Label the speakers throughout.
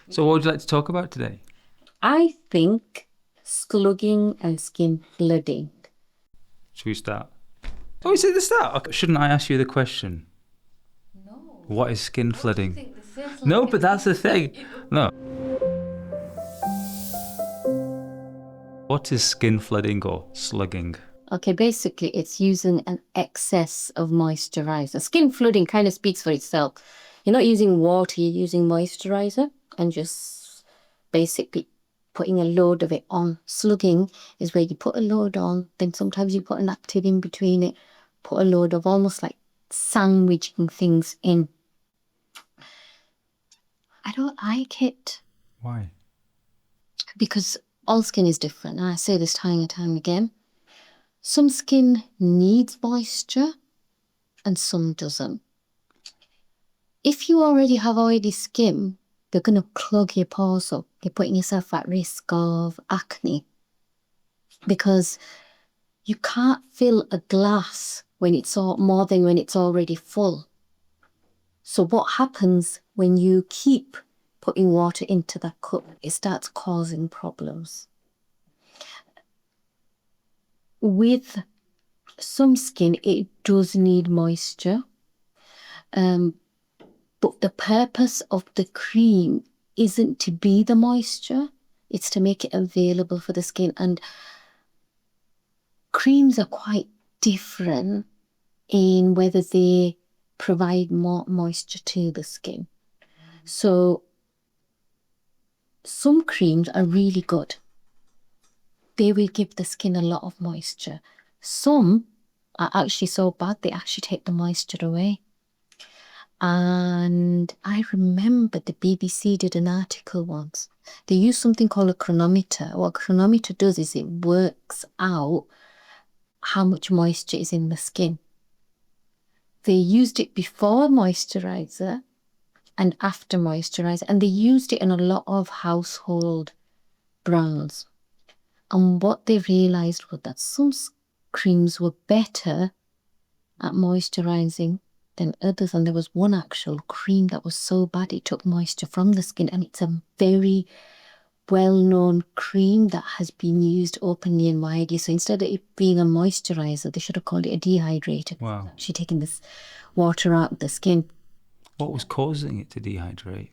Speaker 1: So what would you like to talk about today?
Speaker 2: I think slugging and skin flooding.
Speaker 1: Should we start? Oh, is it the start? Okay. Shouldn't I ask you the question?
Speaker 2: No.
Speaker 1: What is skin
Speaker 2: Why do you
Speaker 1: flooding?
Speaker 2: think this sounds
Speaker 1: No,
Speaker 2: like
Speaker 1: but that's the thing. No. What is skin flooding or slugging?
Speaker 2: Okay, basically it's using an excess of moisturizer. Skin flooding kind of speaks for itself. You're not using water, you're using moisturizer and just basically putting a load of it on. Slugging is where you put a load on, then sometimes you put an active in between it, put a load of almost like sandwiching things in. I don't like it.
Speaker 1: Why?
Speaker 2: Because all skin is different. And I say this time and time again. Some skin needs moisture and some doesn't. If you already have oily skin, they're going to clog your pores up. You're putting yourself at risk of acne because you can't fill a glass when it's all more than when it's already full. So what happens when you keep putting water into that cup? It starts causing problems. With some skin, it does need moisture. But the purpose of the cream isn't to be the moisture, it's to make it available for the skin. And creams are quite different in whether they provide more moisture to the skin. So some creams are really good. They will give the skin a lot of moisture. Some are actually so bad, they actually take the moisture away. And I remember the BBC did an article once. They use something called a chronometer. What a chronometer does is it works out how much moisture is in the skin. They used it before moisturizer and after moisturizer, and they used it in a lot of household brands. And what they realized was that some creams were better at moisturizing than others. And there was one actual cream that was so bad it took moisture from the skin, and it's a very well-known cream that has been used openly and widely. So instead of it being a moisturizer, they should have called it a dehydrator.
Speaker 1: Wow.
Speaker 2: Actually taking this water out of the skin.
Speaker 1: What was causing it to dehydrate?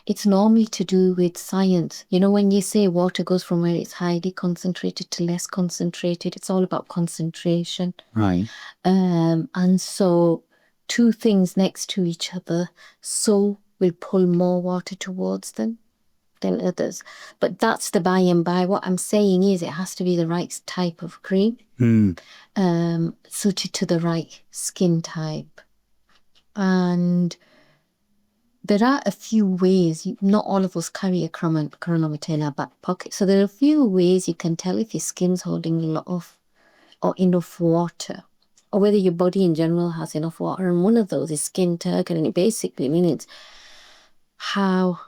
Speaker 2: It's normally to do with science. You know, when you say water goes from where it's highly concentrated to less concentrated, it's all about concentration.
Speaker 1: Right.
Speaker 2: And so two things next to each other, so will pull more water towards them than others. But that's the by and by. What I'm saying is it has to be the right type of cream, suited to the right skin type. And there are a few ways, not all of us carry a chronometer in our back pocket. So there are a few ways you can tell if your skin's holding a lot of or enough water, or whether your body in general has enough water. And one of those is skin turgor, and it basically means how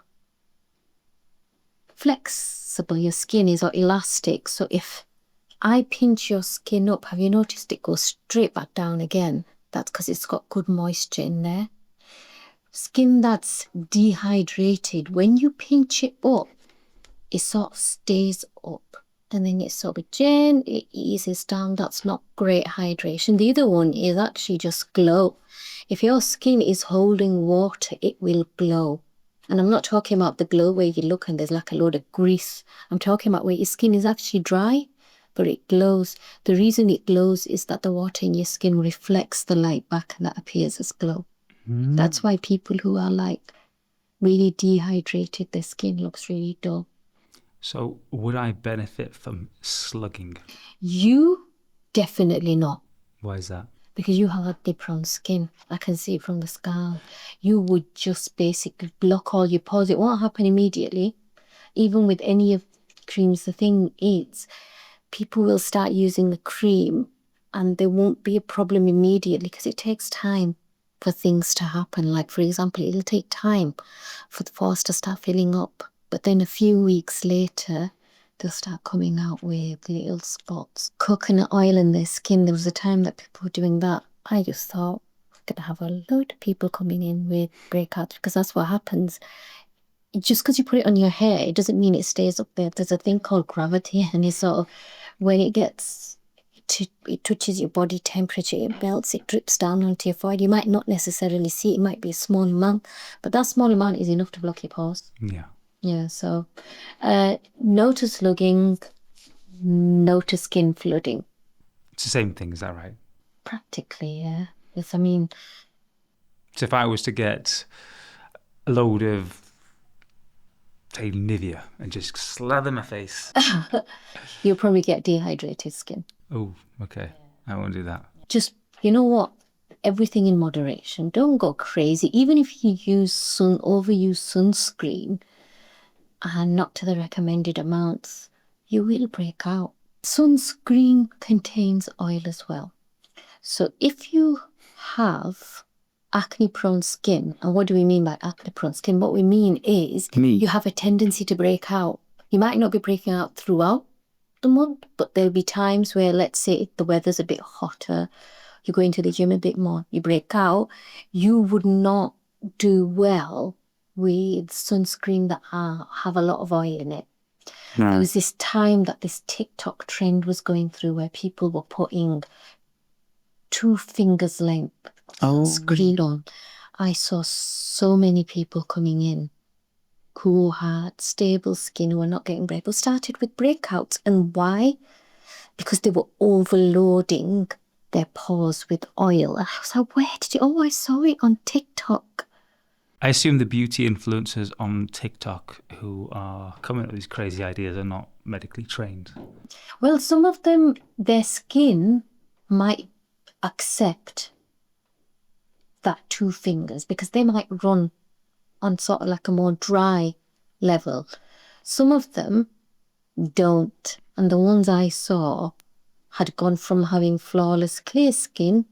Speaker 2: flexible your skin is or elastic. So if I pinch your skin up, have you noticed it goes straight back down again? That's because it's got good moisture in there. Skin that's dehydrated, when you pinch it up, it sort of stays up. And then it sort of gently eases down. That's not great hydration. The other one is actually just glow. If your skin is holding water, it will glow. And I'm not talking about the glow where you look and there's like a load of grease. I'm talking about where your skin is actually dry, but it glows. The reason it glows is that the water in your skin reflects the light back and that appears as glow. That's why people who are like really dehydrated, their skin looks really dull.
Speaker 1: So would I benefit from slugging?
Speaker 2: You definitely not,
Speaker 1: Why is that?
Speaker 2: because you have a different skin. I can see it from the scalp. You would just basically block all your pores. It won't happen immediately. Even with any of creams, the thing is, people will start using the cream and there won't be a problem immediately because it takes time for things to happen. Like, for example, it'll take time for the pores to start filling up. But then a few weeks later, they'll start coming out with little spots. Coconut oil in their skin, there was a time that people were doing that. I just thought, we're going to have a load of people coming in with breakouts because that's what happens. just because you put it on your hair, it doesn't mean it stays up there. There's a thing called gravity, and it's sort of when it touches your body temperature, it melts, it drips down onto your forehead. You might not necessarily see it, it might be a small amount, but that small amount is enough to block your pores.
Speaker 1: Yeah.
Speaker 2: Yeah, so no to slugging, no to skin flooding.
Speaker 1: It's the same thing, is that right?
Speaker 2: Practically, yeah. Yes, I mean,
Speaker 1: So if I was to get a load of, say, Nivea and just slather my face.
Speaker 2: you'll probably get dehydrated skin.
Speaker 1: Oh, okay. I won't do that.
Speaker 2: Just, you know what? Everything in moderation. Don't go crazy. Even if you overuse sunscreen and not to the recommended amounts, you will break out. Sunscreen contains oil as well. So if you have acne-prone skin, and what do we mean by acne-prone skin? What we mean is you have a tendency to break out. You might not be breaking out throughout the month, but there'll be times where, let's say, the weather's a bit hotter, you go into the gym a bit more, you break out, you would not do well with sunscreen that have a lot of oil in it. No. There was this time that this TikTok trend was going through where people were putting 2 fingers length screen on. I saw so many people coming in who had stable skin, who were not getting breakouts, started with breakouts. And why? Because they were overloading their pores with oil. And I was like, where did you? Oh, I saw it on TikTok.
Speaker 1: I assume the beauty influencers on TikTok who are coming up with these crazy ideas are not medically trained.
Speaker 2: Well, some of them, their skin might accept that 2 fingers because they might run on sort of like a more dry level. Some of them don't. And the ones I saw had gone from having flawless clear skin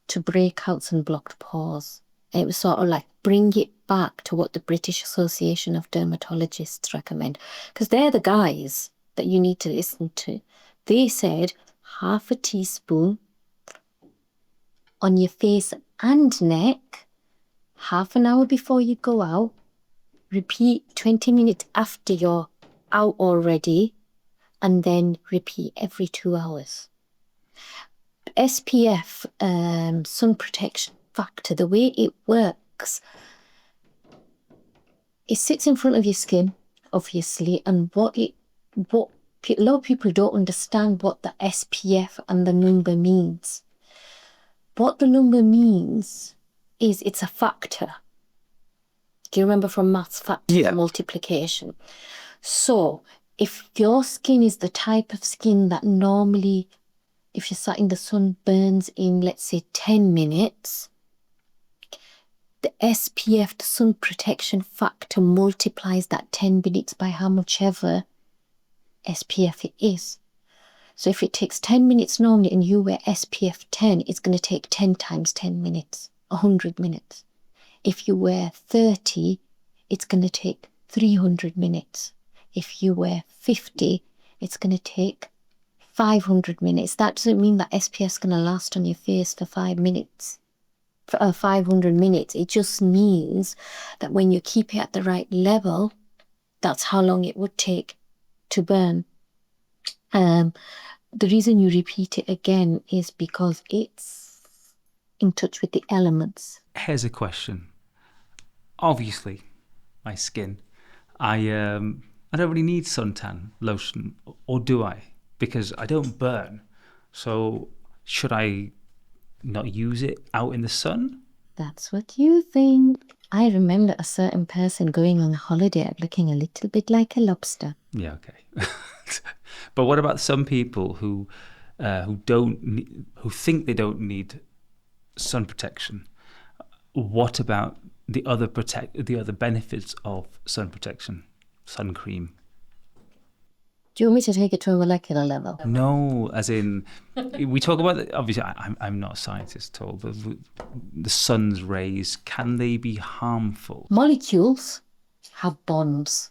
Speaker 2: to breakouts and blocked pores. And it was sort of like bring it back to what the British Association of Dermatologists recommend. Because they're the guys that you need to listen to. They said half a teaspoon on your face and neck, half an hour before you go out, repeat 20 minutes after you're out already, and then repeat every 2 hours. SPF, sun protection factor, the way it works, it sits in front of your skin, obviously, and a lot of people don't understand what the SPF and the number means. What the number means is it's a factor. Do you remember from maths, factor multiplication? So if your skin is the type of skin that normally, if you're sat in the sun, burns in, let's say, 10 minutes, the SPF, the sun protection factor, multiplies that 10 minutes by how much ever SPF it is. So if it takes 10 minutes normally and you wear SPF 10, it's going to take 10 times 10 minutes, 100 minutes. If you wear 30, it's going to take 300 minutes. If you wear 50, it's going to take 500 minutes. That doesn't mean that SPF is going to last on your face for 5 minutes, for 500 minutes. It just means that when you keep it at the right level, that's how long it would take to burn. The reason you repeat it again is because it's in touch with the elements.
Speaker 1: Here's a question. Obviously, my skin, I don't really need suntan lotion, or do I? Because I don't burn. So should I not use it out in the sun?
Speaker 2: That's what you think. I remember a certain person going on a holiday looking a little bit like a lobster.
Speaker 1: Yeah, okay. But what about some people who think they don't need sun protection? What about the other benefits of sun protection, sun cream?
Speaker 2: Do you want me to take it to a molecular level?
Speaker 1: No, as in, we talk about, obviously, I'm not a scientist at all, but the sun's rays, can they be harmful?
Speaker 2: Molecules have bonds.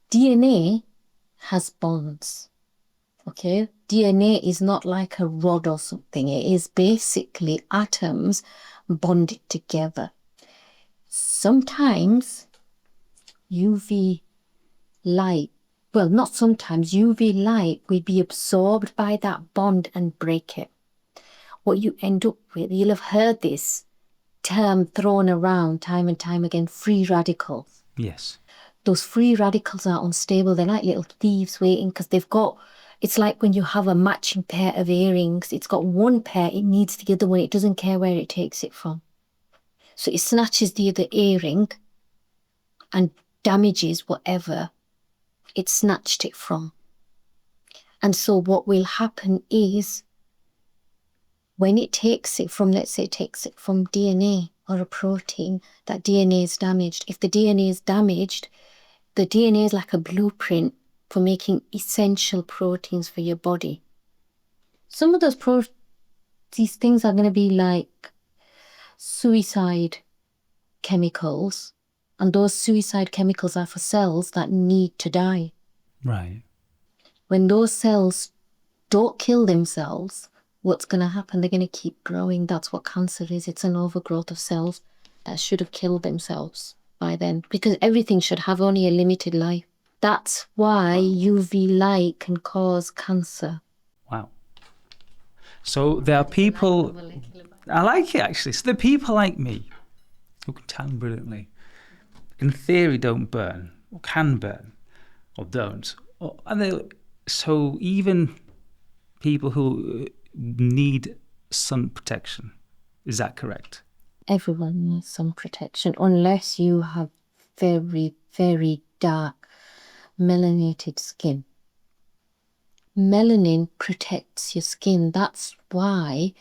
Speaker 2: DNA has bonds. Okay? DNA is not like a rod or something. It is basically atoms bonded together. Sometimes UV light, well, not sometimes, UV light will be absorbed by that bond and break it. What you end up with, you'll have heard this term thrown around time and time again, free radicals.
Speaker 1: Yes.
Speaker 2: Those free radicals are unstable. They're like little thieves waiting because they've got, it's like when you have a matching pair of earrings. It's got one pair, it needs the other one. It doesn't care where it takes it from. So it snatches the other earring and damages whatever it snatched it from. And so what will happen is when it takes it from, let's say it takes it from DNA or a protein, that DNA is damaged. If the DNA is damaged, the DNA is like a blueprint for making essential proteins for your body. Some of these things are going to be like suicide chemicals, and those suicide chemicals are for cells that need to die.
Speaker 1: Right.
Speaker 2: When those cells don't kill themselves, what's going to happen? They're going to keep growing. That's what cancer is. It's an overgrowth of cells that should have killed themselves by then, because everything should have only a limited life. That's why UV light can cause cancer.
Speaker 1: Wow. So there are people, I like it actually. So there are people like me who can tan brilliantly, in theory don't burn, or can burn, or don't. So even people who need sun protection, is that correct?
Speaker 2: Everyone needs sun protection, unless you have very, very dark melanated skin. Melanin protects your skin. That's why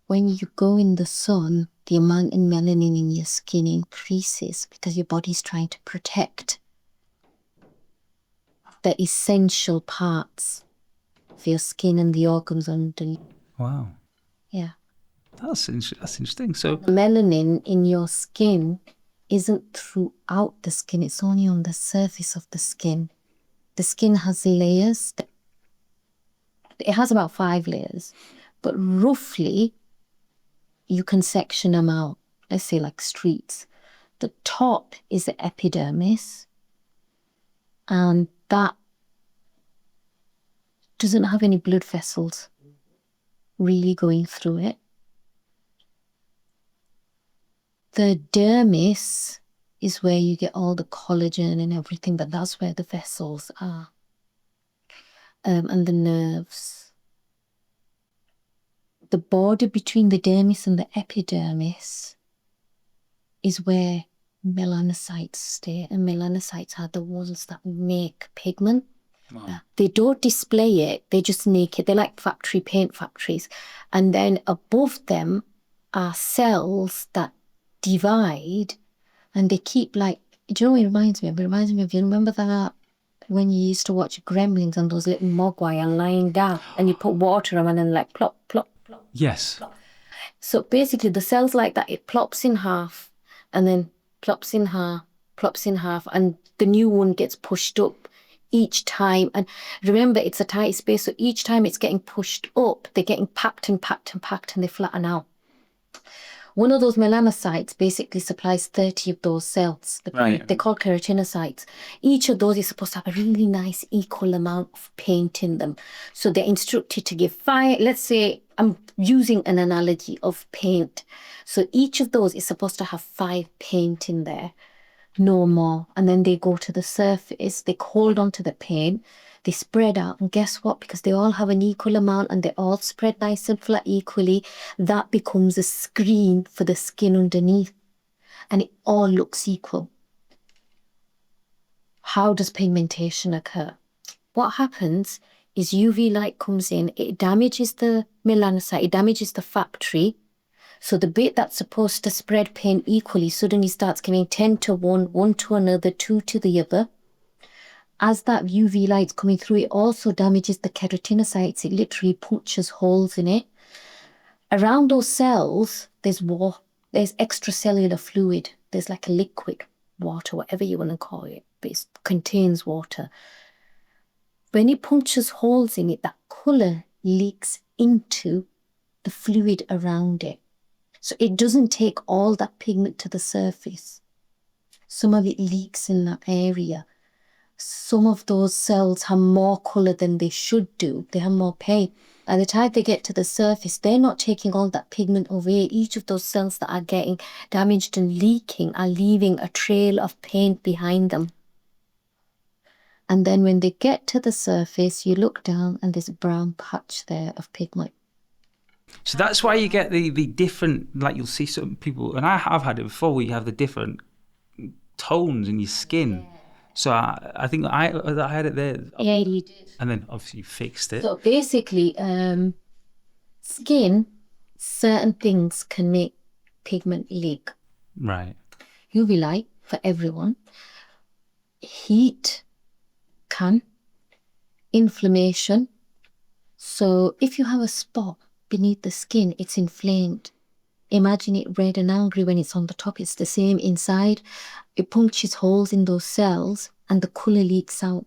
Speaker 2: when you go in the sun, the amount of melanin in your skin increases, because your body's trying to protect the essential parts of your skin and the organs underneath.
Speaker 1: Wow.
Speaker 2: Yeah.
Speaker 1: That's interesting. So
Speaker 2: the melanin in your skin isn't throughout the skin, it's only on the surface of the skin. The skin has layers. It has about 5 layers, but roughly you can section them out, let's say like streets. The top is the epidermis, and that doesn't have any blood vessels really going through it. The dermis is where you get all the collagen and everything, but that's where the vessels are, and the nerves. The border between the dermis and the epidermis is where melanocytes stay, and melanocytes are the ones that make pigment. Wow. They don't display it, they just make it. They're like paint factories. And then above them are cells that divide, and they keep like, do you know what it reminds me of? It reminds me of, you remember that when you used to watch Gremlins and those little mogwai are lying down and you put water on and then like plop, plop, plop.
Speaker 1: Yes.
Speaker 2: Plop. So basically the cells like that, it plops in half and then plops in half, and the new one gets pushed up each time. And remember, it's a tight space, so each time it's getting pushed up, they're getting packed and packed and packed, and they flatten out. One of those melanocytes basically supplies 30 of those cells. Right. They're called keratinocytes. Each of those is supposed to have a really nice equal amount of paint in them. So they're instructed to give 5, let's say, I'm using an analogy of paint. So each of those is supposed to have 5 paint in there, no more. And then they go to the surface, they hold onto the paint, they spread out, and guess what? Because they all have an equal amount and they all spread nice and flat equally, that becomes a screen for the skin underneath, and it all looks equal. How does pigmentation occur? What happens is UV light comes in, it damages the melanocyte, it damages the factory. So the bit that's supposed to spread paint equally suddenly starts giving 10 to 1, 1 to another, 2 to the other. As that UV light's coming through, it also damages the keratinocytes. It literally punctures holes in it. Around those cells, there's extracellular fluid. There's like a liquid, water, whatever you want to call it, but it contains water. When it punctures holes in it, that colour leaks into the fluid around it. So it doesn't take all that pigment to the surface. some of it leaks in that area. Some of those cells have more colour than they should do. They have more paint. By the time they get to the surface, they're not taking all that pigment away. Each of those cells that are getting damaged and leaking are leaving a trail of paint behind them. And then when they get to the surface, you look down and there's a brown patch there of pigment.
Speaker 1: So that's why you get the different, like you'll see some people, and I have had it before, where you have the different tones in your skin. So I think I had it there.
Speaker 2: Yeah, you did.
Speaker 1: And then obviously you fixed it.
Speaker 2: So basically, skin, certain things can make pigment leak.
Speaker 1: Right.
Speaker 2: UV light for everyone. Heat can. Inflammation. So if you have a spot beneath the skin, it's inflamed. Imagine it red and angry when it's on the top. It's the same inside. It punctures holes in those cells and the colour leaks out.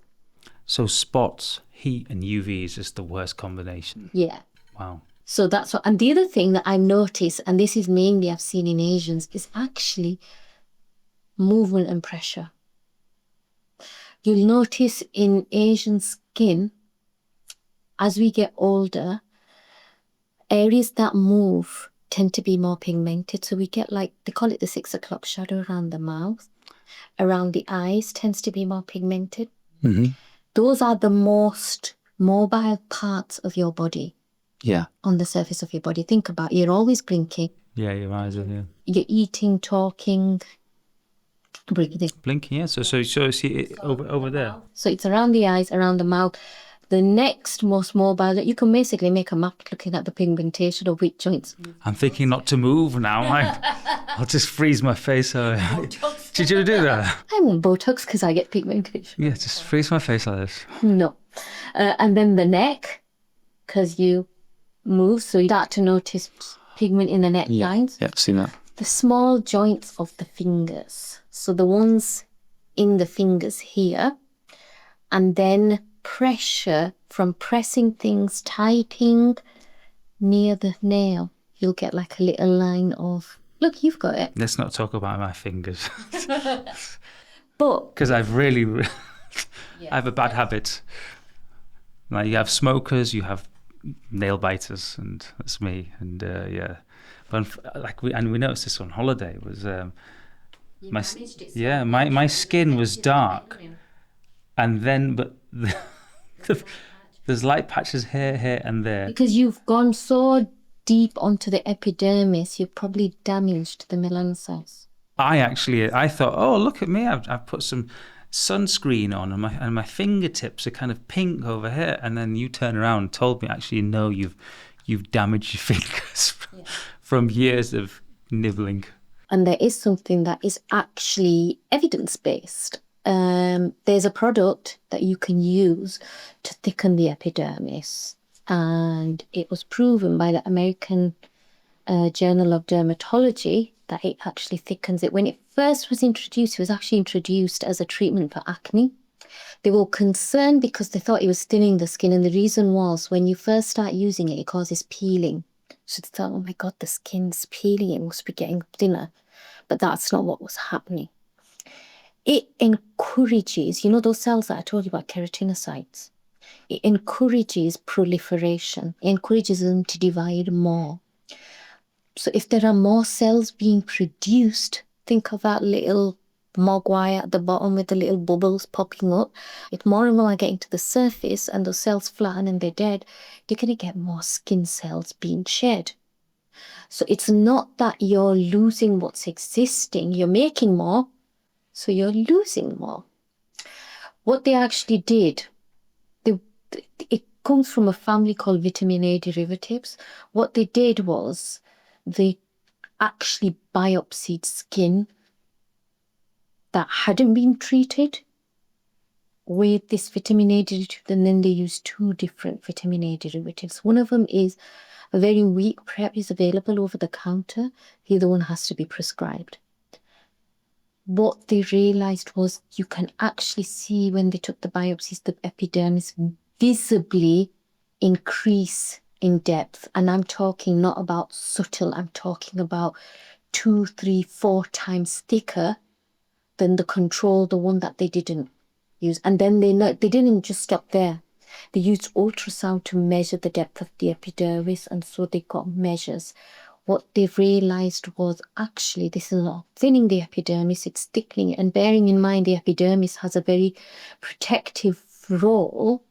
Speaker 1: So spots, heat and UV is just the worst combination.
Speaker 2: Yeah.
Speaker 1: Wow.
Speaker 2: So that's what, and the other thing that I've noticed, and this is mainly I've seen in Asians, is actually movement and pressure. You'll notice in Asian skin, as we get older, areas that move tend to be more pigmented. So we get like, they call it the 6 o'clock shadow around the mouth. Around the eyes tends to be more pigmented.
Speaker 1: Mm-hmm.
Speaker 2: Those are the most mobile parts of your body.
Speaker 1: Yeah.
Speaker 2: On the surface of your body. Think about it. You're always blinking.
Speaker 1: Yeah, your eyes are here.
Speaker 2: You're eating, talking, breathing.
Speaker 1: Blinking, yeah. So see it over there.
Speaker 2: So it's around the eyes, around the mouth. The next most mobile, you can basically make a map looking at the pigmentation of which joints.
Speaker 1: I'm thinking not to move now. I'll just freeze my face. Did you do that?
Speaker 2: I want Botox because I get pigmentation.
Speaker 1: Yeah, just freeze my face like this.
Speaker 2: No. And then the neck, because you move, so you start to notice pigment in the neck lines.
Speaker 1: Yeah, I've seen that.
Speaker 2: The small joints of the fingers. So the ones in the fingers here. And then pressure from pressing things, typing near the nail. You'll get like a little line of, look, you've got it.
Speaker 1: Let's not talk about my fingers.
Speaker 2: But
Speaker 1: because I've really, I have a bad habit. Like you have smokers, you have nail biters, and that's me. And yeah, but we noticed this on holiday was my skin was dark, and then there's light patches here and there.
Speaker 2: Because you've gone so deep onto the epidermis, you've probably damaged the melanocytes.
Speaker 1: I thought, oh, look at me, I've put some sunscreen on and my fingertips are kind of pink over here, and then you turn around and told me, actually, no, you've damaged your fingers from years of nibbling.
Speaker 2: And there is something that is actually evidence-based. There's a product that you can use to thicken the epidermis, and it was proven by the American Journal of Dermatology that it actually thickens it. When it first was introduced, it was actually introduced as a treatment for acne. They were concerned because they thought it was thinning the skin, and the reason was when you first start using it, it causes peeling. So they thought, oh my God, the skin's peeling, it must be getting thinner. But that's not what was happening. It encourages, you know those cells that I told you about, keratinocytes? It encourages proliferation. It encourages them to divide more. So if there are more cells being produced, think of that little mogwai at the bottom with the little bubbles popping up. If more and more are getting to the surface and those cells flatten and they're dead, you're going to get more skin cells being shed. So it's not that you're losing what's existing. You're making more, so you're losing more. What they actually did, it comes from a family called vitamin A derivatives. What they did was they actually biopsied skin that hadn't been treated with this vitamin A derivative, and then they used 2 different vitamin A derivatives. One of them is a very weak prep, is available over the counter. The other one has to be prescribed. What they realized was you can actually see when they took the biopsies, the epidermis visibly increase in depth. And I'm talking not about subtle, I'm talking about 2, 3, 4 times thicker than the control, the one that they didn't use. And then they didn't just stop there. They used ultrasound to measure the depth of the epidermis, and so they got measures. What they've realized was actually this is not thinning the epidermis, it's thickening it. And bearing in mind the epidermis has a very protective role,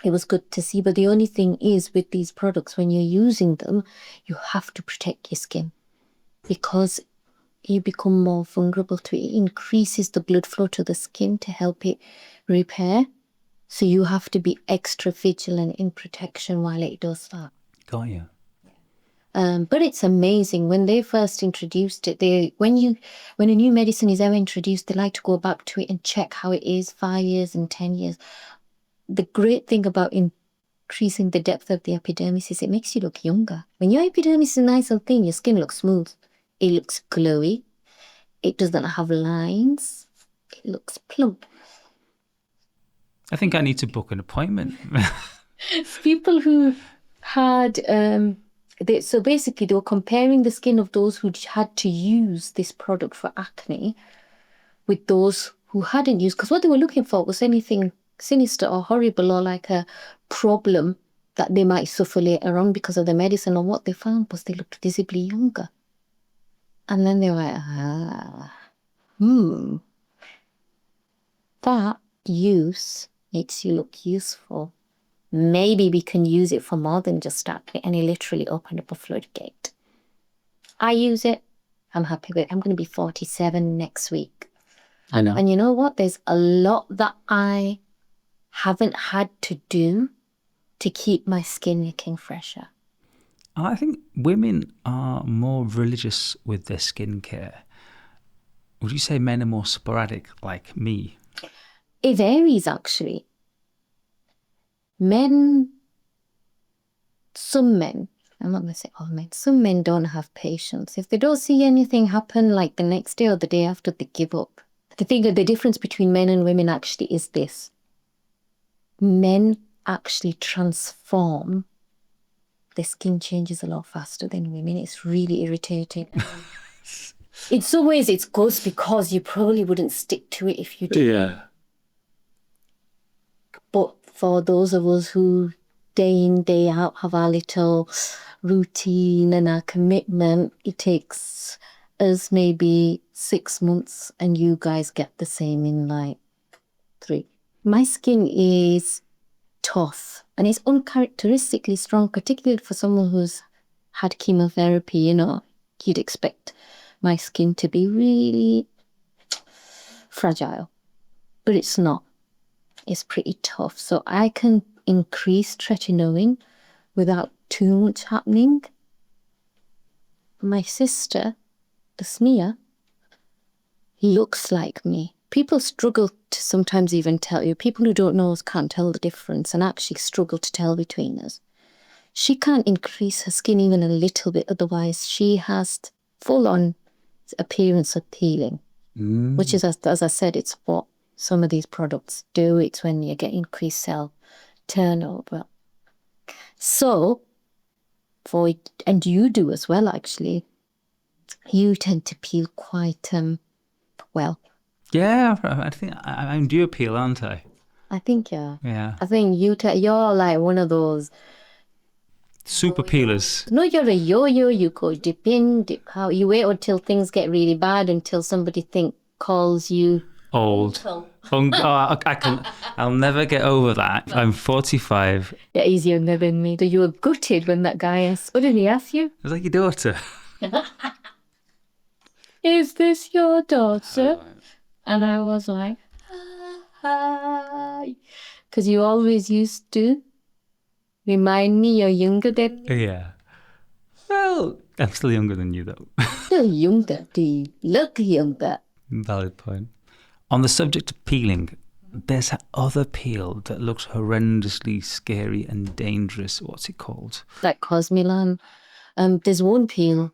Speaker 2: it was good to see. But the only thing is with these products, when you're using them, you have to protect your skin because you become more vulnerable to it. It increases the blood flow to the skin to help it repair. So you have to be extra vigilant in protection while it does that.
Speaker 1: Got you.
Speaker 2: But it's amazing when they first introduced it. When a new medicine is ever introduced, they like to go back to it and check how it is 5 years and 10 years. The great thing about increasing the depth of the epidermis is it makes you look younger. When your epidermis is nice and thin, your skin looks smooth. It looks glowy. It doesn't have lines. It looks plump.
Speaker 1: I think I need to book an appointment.
Speaker 2: People who had, so basically they were comparing the skin of those who had to use this product for acne with those who hadn't used, because what they were looking for was anything sinister or horrible or like a problem that they might suffer later on because of the medicine. And what they found was they looked visibly younger. And then they were like, that use makes you look useful. Maybe we can use it for more than just acne. And he literally opened up a floodgate. I use it. I'm happy with it. I'm going to be 47 next week.
Speaker 1: I know.
Speaker 2: And you know what? There's a lot that I haven't had to do to keep my skin looking fresher.
Speaker 1: I think women are more religious with their skincare. Would you say men are more sporadic, like me?
Speaker 2: It varies, actually. Some men, I'm not going to say all men, some men don't have patience. If they don't see anything happen like the next day or the day after, they give up. The difference between men and women actually is this. Men actually transform. Their skin changes a lot faster than women. It's really irritating. In some ways it's good because you probably wouldn't stick to it if you did.
Speaker 1: Yeah.
Speaker 2: But for those of us who day in, day out have our little routine and our commitment, it takes us maybe 6 months and you guys get the same in like 3. My skin is tough and it's uncharacteristically strong, particularly for someone who's had chemotherapy. You'd expect my skin to be really fragile, but it's not. It's pretty tough. So I can increase tretinoin without too much happening. My sister, the smear, looks like me. People struggle to sometimes even tell you. People who don't know us can't tell the difference and actually struggle to tell between us. She can't increase her skin even a little bit, otherwise she has full-on appearance of peeling, which is, as I said, it's what some of these products do. It's when you get increased cell turnover. So, and you do as well, actually, you tend to peel quite well.
Speaker 1: Yeah, I think I'm due a peel, aren't I?
Speaker 2: I think, yeah.
Speaker 1: Yeah.
Speaker 2: I think you're like one of those
Speaker 1: Super peelers.
Speaker 2: No, you're a yo-yo. You go dip in, dip out. You wait until things get really bad until somebody calls you
Speaker 1: Old. I'll never get over that. I'm 45.
Speaker 2: Yeah, he's younger than me. So you were gutted when that guy asked. What did he ask you?
Speaker 1: I was like, your daughter.
Speaker 2: Is this your daughter? And I was like, hi. Because you always used to remind me you're younger than me.
Speaker 1: Yeah. Well, I'm still younger than you, though.
Speaker 2: Still younger. Do you look younger?
Speaker 1: Valid point. On the subject of peeling, there's that other peel that looks horrendously scary and dangerous. What's it called?
Speaker 2: Like Cosmelan. There's one peel,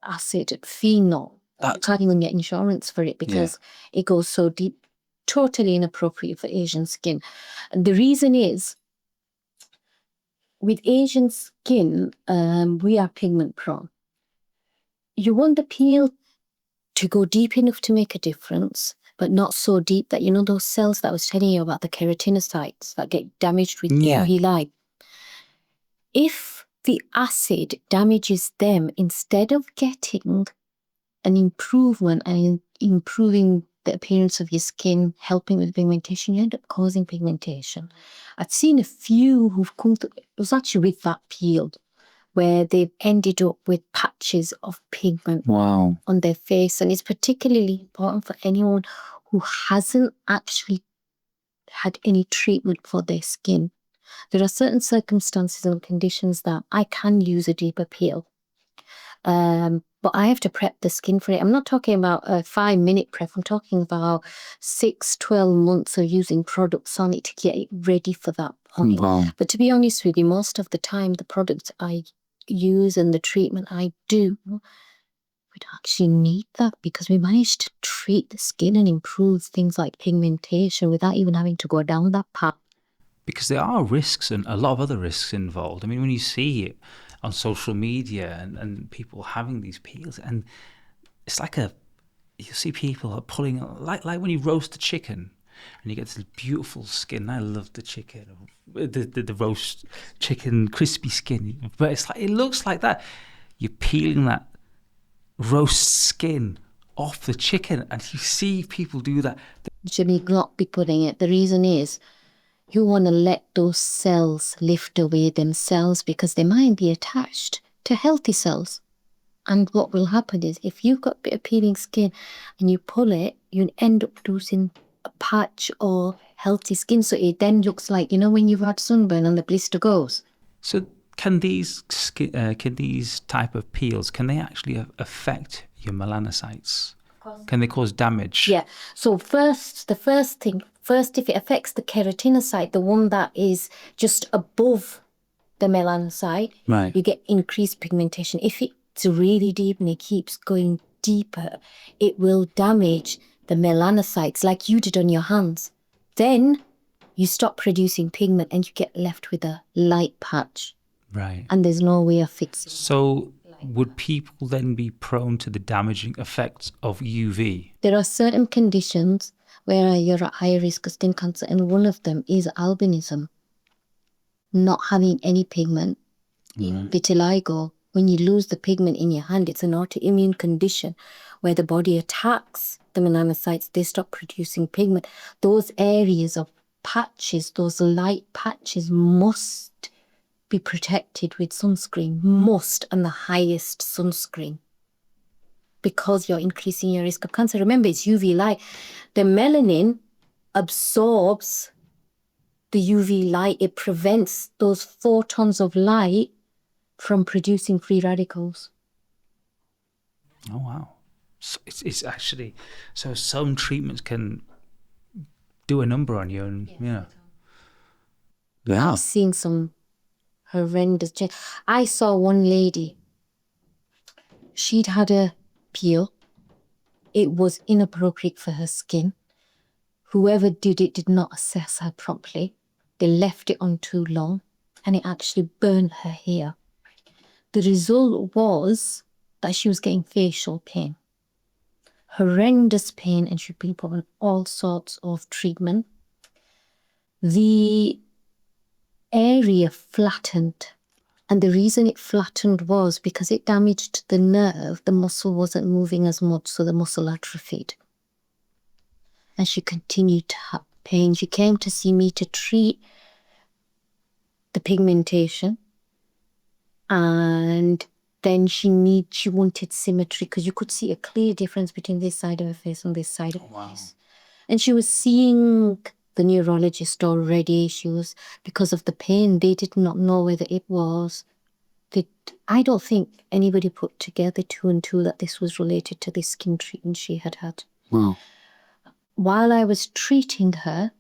Speaker 2: acid, phenol. You can't even get insurance for it because it goes so deep. Totally inappropriate for Asian skin. And the reason is, with Asian skin, we are pigment prone. You want the peel to go deep enough to make a difference, but not so deep that, you know, those cells that I was telling you about, the keratinocytes that get damaged with UV light. If the acid damages them, instead of getting an improvement and improving the appearance of your skin, helping with pigmentation, you end up causing pigmentation. I've seen a few who've come to, it was actually with that peel, where they've ended up with patches of pigment on their face. And it's particularly important for anyone who hasn't actually had any treatment for their skin. There are certain circumstances and conditions that I can use a deeper peel. But I have to prep the skin for it. I'm not talking about a 5-minute prep. I'm talking about 6-12 months of using products on it to get it ready for that point. But to be honest with you, most of the time, the products I use and the treatment I do, we don't actually need that, because we managed to treat the skin and improve things like pigmentation without even having to go down that path.
Speaker 1: Because there are risks and a lot of other risks involved. I mean, when you see it on social media and people having these peels, and it's like you see people are pulling, like when you roast a chicken and you get this beautiful skin. I love the chicken, the roast chicken, crispy skin. But it's like, it looks like that. You're peeling that roast skin off the chicken, and you see people do that.
Speaker 2: Jimmy not be putting it. The reason is, you want to let those cells lift away themselves, because they might be attached to healthy cells. And what will happen is, if you've got a bit of peeling skin and you pull it, you end up producing a patch or healthy skin. So it then looks like, you know, when you've had sunburn and the blister goes.
Speaker 1: So can these type of peels, can they actually affect your melanocytes? Can they cause damage?
Speaker 2: Yeah. So first, if it affects the keratinocyte, the one that is just above the melanocyte, you get increased pigmentation. If it's really deep and it keeps going deeper, it will damage the melanocytes like you did on your hands. Then you stop producing pigment and you get left with a light patch.
Speaker 1: Right.
Speaker 2: And there's no way of fixing it.
Speaker 1: So would people then be prone to the damaging effects of UV?
Speaker 2: There are certain conditions where you're at higher risk of skin cancer, and one of them is albinism. Not having any pigment, vitiligo. When you lose the pigment in your hand, it's an autoimmune condition where the body attacks the melanocytes, they stop producing pigment. Those areas of patches, those light patches, must be protected with sunscreen, and the highest sunscreen, because you're increasing your risk of cancer. Remember, it's UV light. The melanin absorbs the UV light. It prevents those photons of light from producing free radicals.
Speaker 1: Oh, wow. So it's actually, so some treatments can do a number on you, and
Speaker 2: I've seen some horrendous change. I saw one lady, she'd had a peel. It was inappropriate for her skin. Whoever did it did not assess her properly. They left it on too long, and it actually burned her hair. The result was that she was getting facial pain. Horrendous pain, and she'd been put on all sorts of treatment. The area flattened, and the reason it flattened was because it damaged the nerve. The muscle wasn't moving as much, so the muscle atrophied. And she continued to have pain. She came to see me to treat the pigmentation, and then she wanted symmetry, because you could see a clear difference between this side of her face and this side of her face. And she was seeing the neurologist already. Because of the pain, they did not know whether it was. I don't think anybody put together 2 and 2 that this was related to this skin treatment she had had.
Speaker 3: Wow.
Speaker 2: While I was treating her,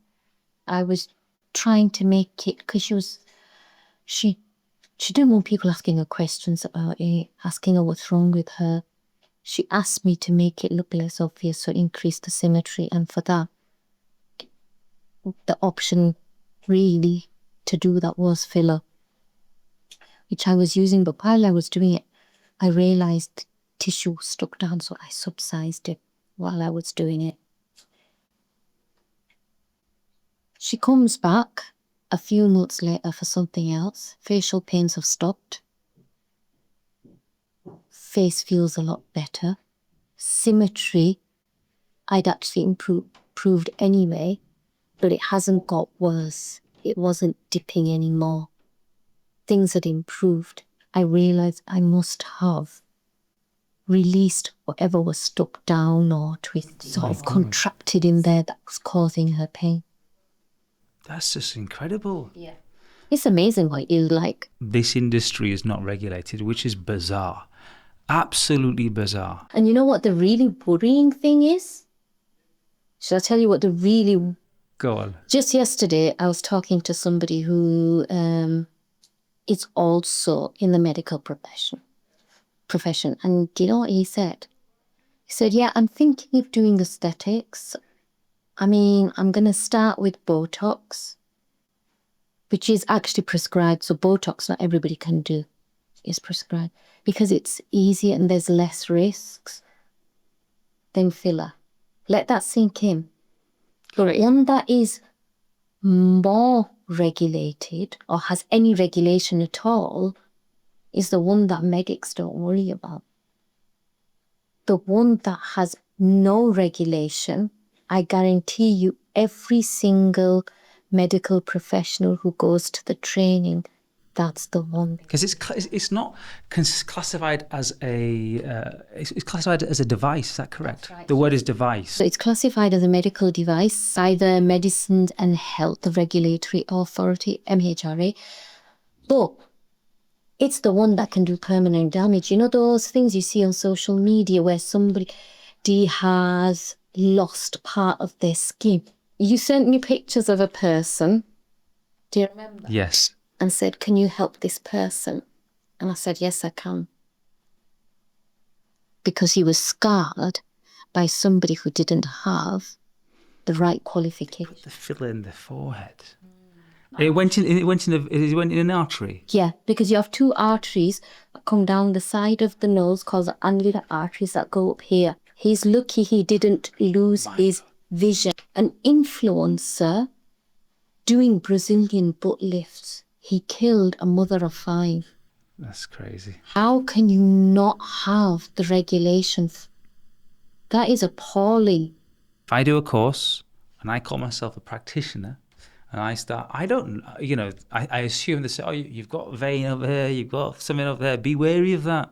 Speaker 2: I was trying to make it, because she didn't want people asking her questions about it, asking her what's wrong with her. She asked me to make it look less obvious, so increase the symmetry. And for that, the option really to do that was filler, which I was using. But while I was doing it, I realized tissue stuck down, so I subcised it while I was doing it. She comes back a few months later for something else. Facial pains have stopped. Face feels a lot better. Symmetry, I'd actually improved anyway, but it hasn't got worse. It wasn't dipping anymore. Things had improved. I realized I must have released whatever was stuck down or sort of contracted in there that was causing her pain.
Speaker 1: That's just incredible.
Speaker 2: Yeah. It's amazing what you like.
Speaker 1: This industry is not regulated, which is bizarre. Absolutely bizarre.
Speaker 2: And you know what the really worrying thing is? Should I tell you what the really...
Speaker 1: Go on.
Speaker 2: Just yesterday, I was talking to somebody who is also in the medical profession. And do you know what he said? He said, yeah, I'm thinking of doing aesthetics. I mean, I'm going to start with Botox, which is actually prescribed. So Botox, not everybody can do, is prescribed because it's easier and there's less risks than filler. Let that sink in. The one that is more regulated or has any regulation at all is the one that medics don't worry about. The one that has no regulation, I guarantee you every single medical professional who goes to the training, that's the one.
Speaker 1: Because it's not classified as it's classified as a device, is that correct?
Speaker 2: That's right.
Speaker 1: The word is device.
Speaker 2: So it's classified as a medical device, either Medicines and Health Regulatory Authority, MHRA, but it's the one that can do permanent damage. You know those things you see on social media where somebody has lost part of their skin? You sent me pictures of a person. Do you remember?
Speaker 1: Yes.
Speaker 2: And said, can you help this person? And I said, yes, I can. Because he was scarred by somebody who didn't have the right qualification.
Speaker 1: Put the filler in the forehead. It went in an artery.
Speaker 2: Yeah, because you have two arteries that come down the side of the nose called the angular arteries that go up here. He's lucky he didn't lose his vision. An influencer doing Brazilian butt lifts. He killed a mother of 5.
Speaker 1: That's crazy.
Speaker 2: How can you not have the regulations? That is appalling.
Speaker 1: If I do a course and I call myself a practitioner and I assume they say, oh, you've got a vein over here, you've got something over there, be wary of that.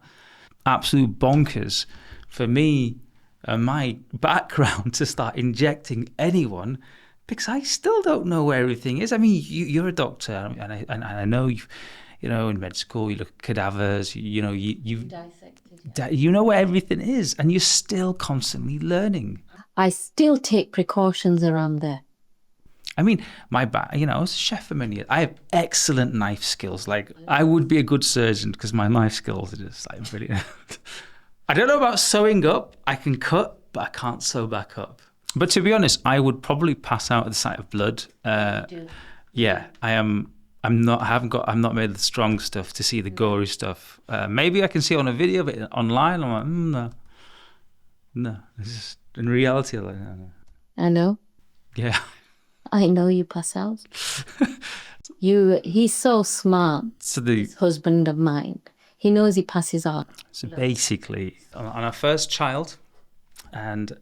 Speaker 1: Absolute bonkers for me and my background to start injecting anyone, because I still don't know where everything is. I mean, you're a doctor, and I know in med school you look at cadavers. You've dissected. You know where everything is, and you're still constantly learning.
Speaker 2: I still take precautions around there.
Speaker 1: I mean, I was a chef for many years. I have excellent knife skills. Like, I would be a good surgeon because my knife skills are just like really. I don't know about sewing up. I can cut, but I can't sew back up. But to be honest, I would probably pass out at the sight of blood. Yeah, I am. I'm not made of the strong stuff to see the gory stuff. Maybe I can see it on a video, but online, I'm like, no. It's just, in reality, I'm like, no.
Speaker 2: I know.
Speaker 1: Yeah.
Speaker 2: I know you pass out. He's so smart.
Speaker 1: So
Speaker 2: this husband of mine, he knows he passes out.
Speaker 1: So basically, on our first child, and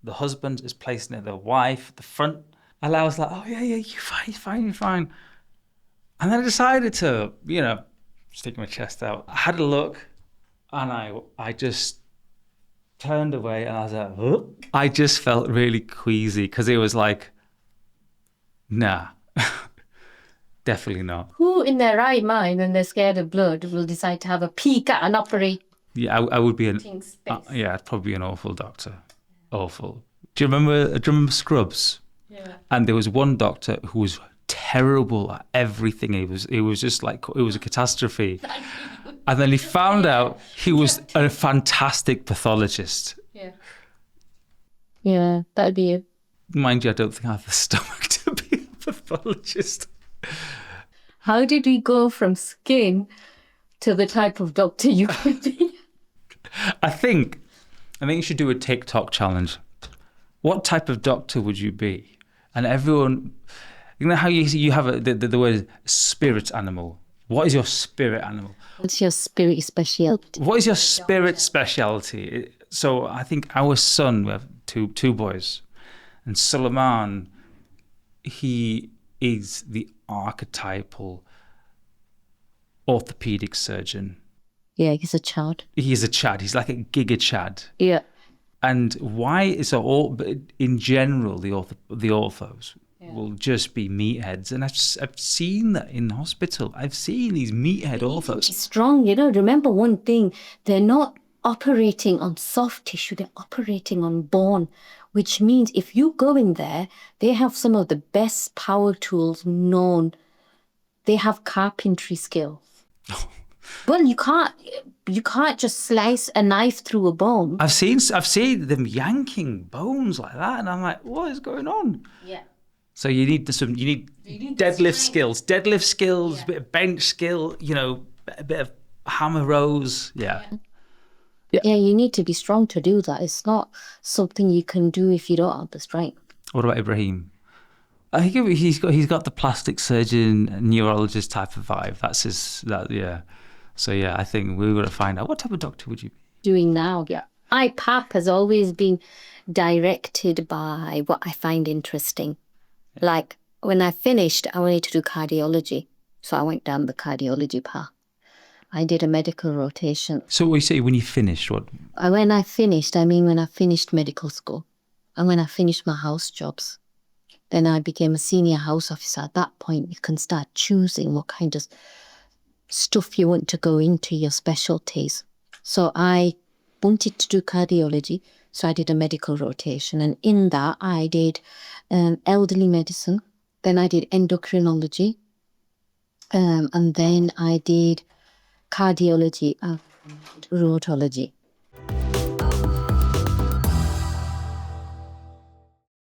Speaker 1: the husband is placed near the wife at the front. And I was like, oh yeah, you're fine. And then I decided to, stick my chest out. I had a look, and I just turned away, and I was like, oh. I just felt really queasy because it was like, nah, definitely not.
Speaker 2: Who in their right mind, when they're scared of blood, will decide to have a peek at an operate?
Speaker 1: Yeah, I would be I'd probably be an awful doctor. Awful. Do you remember Scrubs? Yeah. And there was one doctor who was terrible at everything. It was just like, it was a catastrophe. And then he found out he was a fantastic pathologist. Yeah.
Speaker 2: Yeah, that'd be you.
Speaker 1: Mind you, I don't think I have the stomach to be a pathologist.
Speaker 2: How did we go from skin to the type of doctor you could be?
Speaker 1: I think you should do a TikTok challenge. What type of doctor would you be? And everyone, you know how you have the word spirit animal. What is your spirit animal?
Speaker 2: What's your spirit specialty?
Speaker 1: What is your spirit specialty? So I think our son, we have two boys, and Suleiman, he is the archetypal orthopedic surgeon.
Speaker 2: Yeah, he's a child.
Speaker 1: He's a Chad. He's like a giga Chad.
Speaker 2: Yeah.
Speaker 1: And why? So all, but in general, the orthos will just be meatheads, and I've seen that in hospital. I've seen these meathead orthos.
Speaker 2: Strong, remember one thing, they're not operating on soft tissue, they're operating on bone, which means if you go in there, they have some of the best power tools known. They have carpentry skills. Well, you can't just slice a knife through a bone.
Speaker 1: I've seen them yanking bones like that, and I'm like, what is going on?
Speaker 2: Yeah.
Speaker 1: So you need deadlift skills, a bit of bench skill, a bit of hammer rows. Yeah.
Speaker 2: Yeah, you need to be strong to do that. It's not something you can do if you don't have the strength.
Speaker 1: What about Ibrahim? I think he's got the plastic surgeon, neurologist type of vibe. Yeah. So yeah, I think we've got to find out what type of doctor would you be
Speaker 2: doing now. Yeah, IPAP has always been directed by what I find interesting. Like when I finished, I wanted to do cardiology, so I went down the cardiology path. I did a medical rotation.
Speaker 1: So what you say when you finished? What?
Speaker 2: When I finished, I mean when I finished medical school, and when I finished my house jobs. Then I became a senior house officer. At that point, you can start choosing what kind of stuff you want to go into, your specialties. So I wanted to do cardiology, so I did a medical rotation. And in that, I did elderly medicine. Then I did endocrinology. And then I did cardiology and rheumatology.